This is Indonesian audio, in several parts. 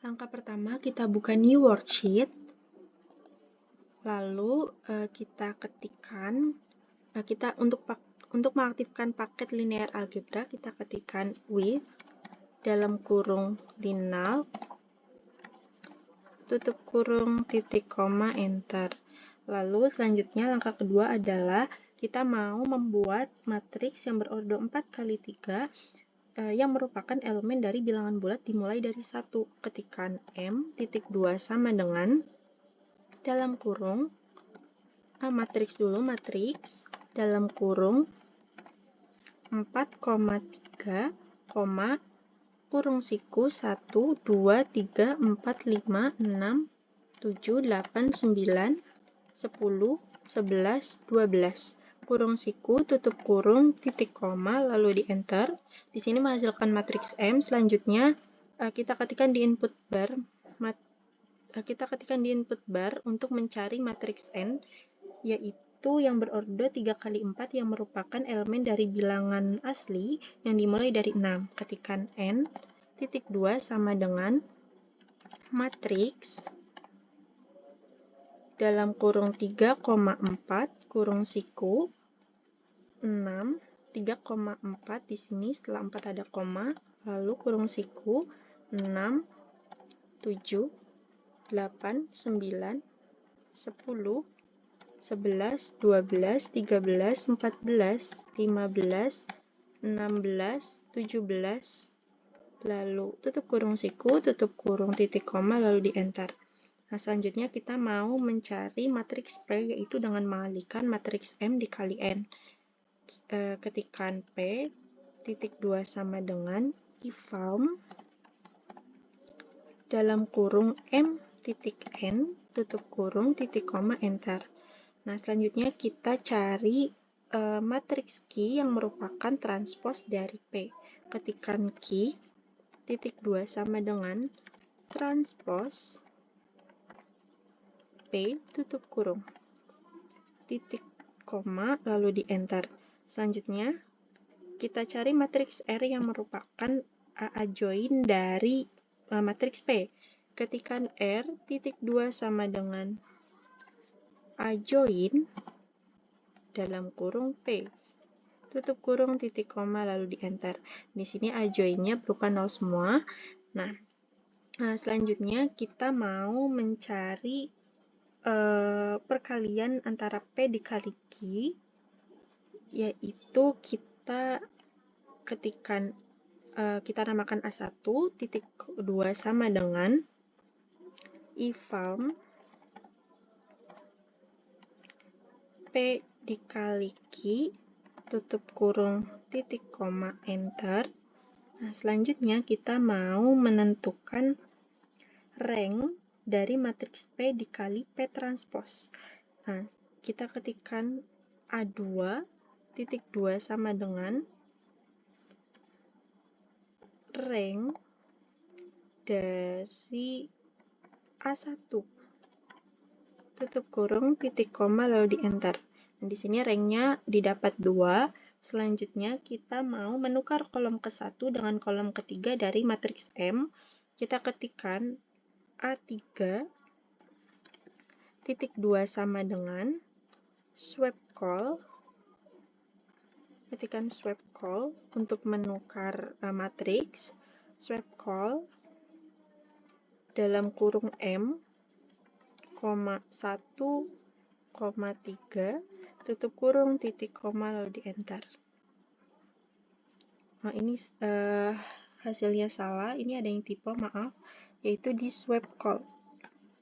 Langkah pertama, kita buka new worksheet, lalu kita ketikkan, untuk mengaktifkan paket linear algebra, kita ketikkan with dalam kurung linal, tutup kurung, titik koma, enter. Lalu selanjutnya langkah kedua adalah kita mau membuat matriks yang berordo 4 kali 3 yang merupakan elemen dari bilangan bulat dimulai dari 1. Ketikkan M, titik 2 sama dengan dalam kurung, matriks dulu, matriks dalam kurung 4,3, kurung siku 1, 2, 3, 4, 5, 6, 7, 8, 9, 10, 11, 12. Kurung siku, tutup kurung, titik koma, lalu di enter. Di sini menghasilkan matriks M. Selanjutnya kita ketikkan di input bar, untuk mencari matriks N, yaitu yang berordo 3 kali 4 yang merupakan elemen dari bilangan asli yang dimulai dari 6. Ketikkan N, titik 2 sama dengan matriks dalam kurung 3,4, kurung siku 6, 3,4 di sini setelah 4 ada koma, lalu kurung siku 6, 7, 8, 9, 10, 11, 12, 13, 14, 15, 16, 17, lalu tutup kurung siku, tutup kurung, titik koma, lalu di enter. Nah, selanjutnya kita mau mencari matriks P, yaitu dengan mengalihkan matriks M dikali N. Ketikkan P, titik 2 sama dengan eval dalam kurung M titik N, tutup kurung, titik koma, enter. Nah, selanjutnya kita cari matriks Q yang merupakan transpos dari P. Ketikkan Q, titik 2 sama dengan transpos P, tutup kurung, titik koma, lalu di enter. Selanjutnya, kita cari matriks R yang merupakan adjoin dari matriks P. Ketikkan R, titik 2 sama dengan adjoin dalam kurung P, tutup kurung, titik koma, lalu di enter. Di sini adjoinnya berupa 0 semua. Nah, selanjutnya kita mau mencari perkalian antara P dikali Q, yaitu kita ketikkan, kita namakan A1, titik 2 sama dengan eval P dikali Q, tutup kurung, titik koma, enter. Nah, selanjutnya kita mau menentukan rank dari matriks P dikali P transpos. Nah, kita ketikkan A2, titik 2 sama dengan rank dari A1, tutup kurung, titik koma, lalu di enter. Nah, di sini ranknya didapat 2. Selanjutnya kita mau menukar kolom ke-1 dengan kolom ketiga dari matriks M. Kita ketikkan A3, titik 2 sama dengan swap call. Ketikkan swap call untuk menukar matriks. Swap call dalam kurung M, 1,3, tutup kurung, titik koma, lalu di enter. Nah, ini hasilnya salah, ini ada yang typo, maaf, yaitu di swap call.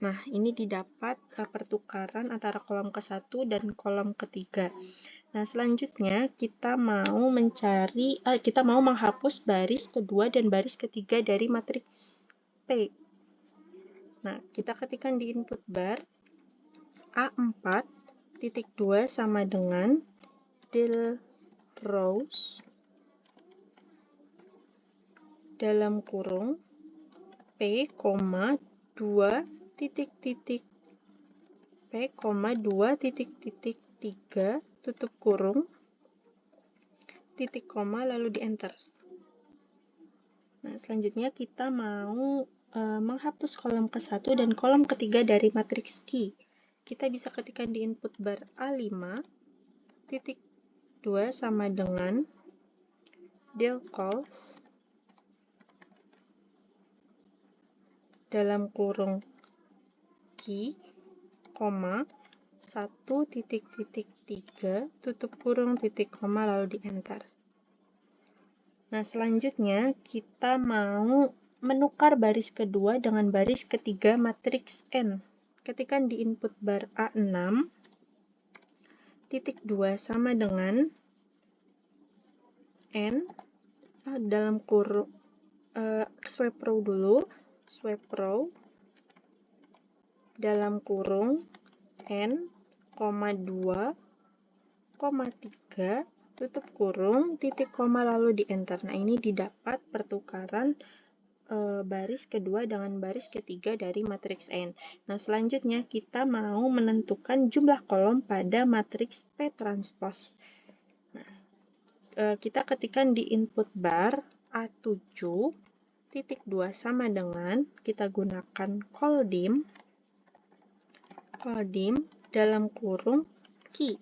Nah, ini didapat pertukaran antara kolom ke-1 dan kolom ketiga. Nah, selanjutnya kita mau menghapus baris kedua dan baris ketiga dari matriks P. Nah, kita ketikkan di input bar A4, titik 2 sama dengan del rows dalam kurung P, 2, titik, P, 2, titik, 3, tutup kurung, titik koma, lalu di enter. Nah, selanjutnya kita mau menghapus kolom ke-1 dan kolom ketiga dari matriks Q. Kita bisa ketikkan di input bar A5, titik 2 sama dengan del cols dalam kurung Q, 1 titik 3 tutup kurung titik koma lalu di enter. Nah, selanjutnya kita mau menukar baris kedua dengan baris ketiga matriks N. Ketikkan di input bar A6, titik 2 sama dengan N dalam kurung swipe row dulu, swipe row dalam kurung N, 2, 3, tutup kurung, titik koma lalu di enter. Nah, ini didapat pertukaran baris kedua dengan baris ketiga dari matriks N. Nah, selanjutnya kita mau menentukan jumlah kolom pada matriks P transpose. Nah, kita ketikkan di input bar A7, titik 2 sama dengan, kita gunakan coldim dalam kurung Q,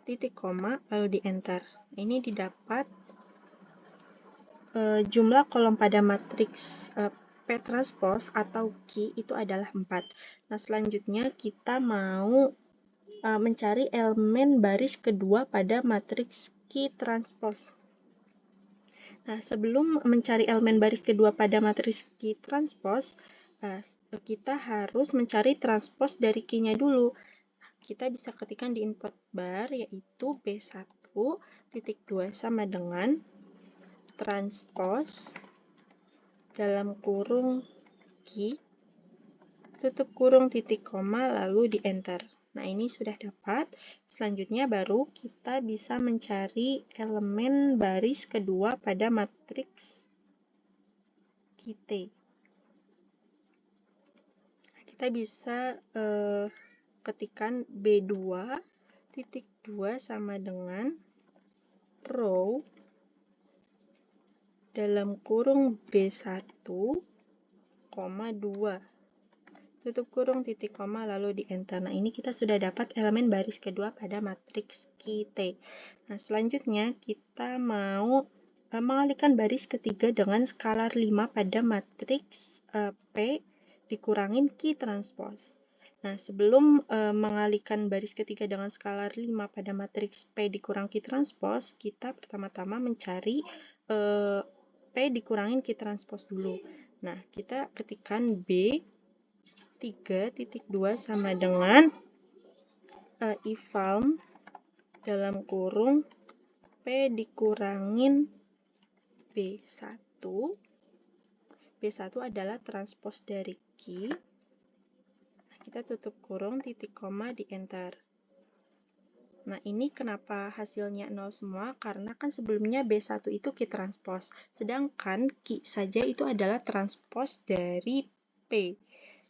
titik koma lalu di enter. Ini didapat jumlah kolom pada matriks P transpose atau Q itu adalah 4. Nah, selanjutnya kita mau mencari elemen baris kedua pada matriks Q transpose. Nah, sebelum mencari elemen baris kedua pada matriks Q transpose, kita harus mencari transpose dari Q-nya dulu. Kita bisa ketikkan di input bar yaitu B1 titik 2 sama dengan transpose dalam kurung Q, tutup kurung titik koma lalu di enter. Nah, ini sudah dapat. Selanjutnya baru kita bisa mencari elemen baris kedua pada matriks QT. Kita bisa ketikkan B2 titik 2 sama dengan row dalam kurung B1, 2, tutup kurung titik koma lalu di enter. Nah, ini kita sudah dapat elemen baris kedua pada matriks QT. Nah, selanjutnya kita mau mengalihkan baris ketiga dengan skalar 5 pada matriks P dikurangin Q transpose. Nah, sebelum mengalihkan baris ketiga dengan skalar 5 pada matriks P dikurang Q transpose, kita pertama-tama mencari P dikurangin Q transpose dulu. Nah, kita ketikkan B 3.2 sama dengan eval dalam kurung P dikurangin B1. B1 adalah transpose dari Q. Nah, kita tutup kurung titik koma di enter. Nah, ini kenapa hasilnya 0 semua? Karena kan sebelumnya B1 itu Q transpose, sedangkan Q saja itu adalah transpose dari P.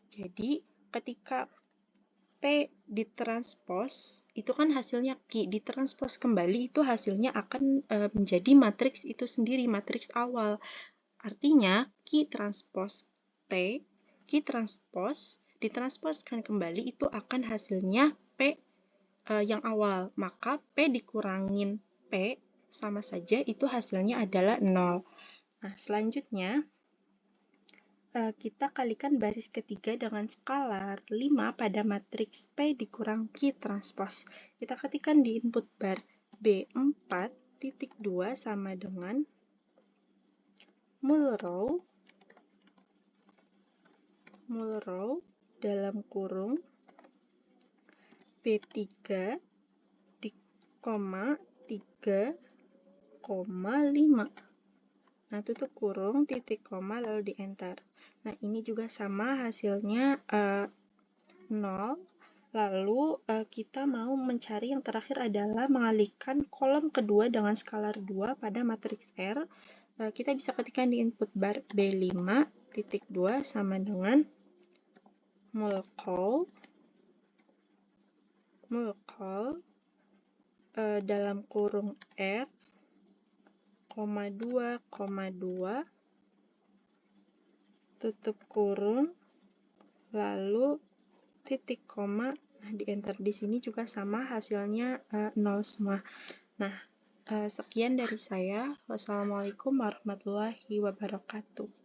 Jadi, ketika P ditranspose, itu kan hasilnya Q. Ditranspose kembali, itu hasilnya akan menjadi matriks itu sendiri, matriks awal. Artinya, Q transpose P, Q transpose, ditransposkan kembali, itu akan hasilnya P yang awal. Maka P dikurangin P, sama saja, itu hasilnya adalah 0. Nah, selanjutnya, kita kalikan baris ketiga dengan skalar 5 pada matriks P dikurang Q transpose. Kita ketikkan di input bar B4 titik 2 sama dengan mul row dalam kurung B3 di koma 3,5. Nah, tutup kurung, titik koma, lalu di enter. Nah, ini juga sama hasilnya 0. Lalu kita mau mencari yang terakhir adalah mengalihkan kolom kedua dengan skalar 2 pada matriks R. Kita bisa ketikkan di input bar B5 titik 2 sama dengan mulcol dalam kurung R, 2,2 tutup kurung, lalu titik koma. Nah, di enter di sini juga sama, hasilnya 0 semua. Nah, sekian dari saya. Wassalamualaikum warahmatullahi wabarakatuh.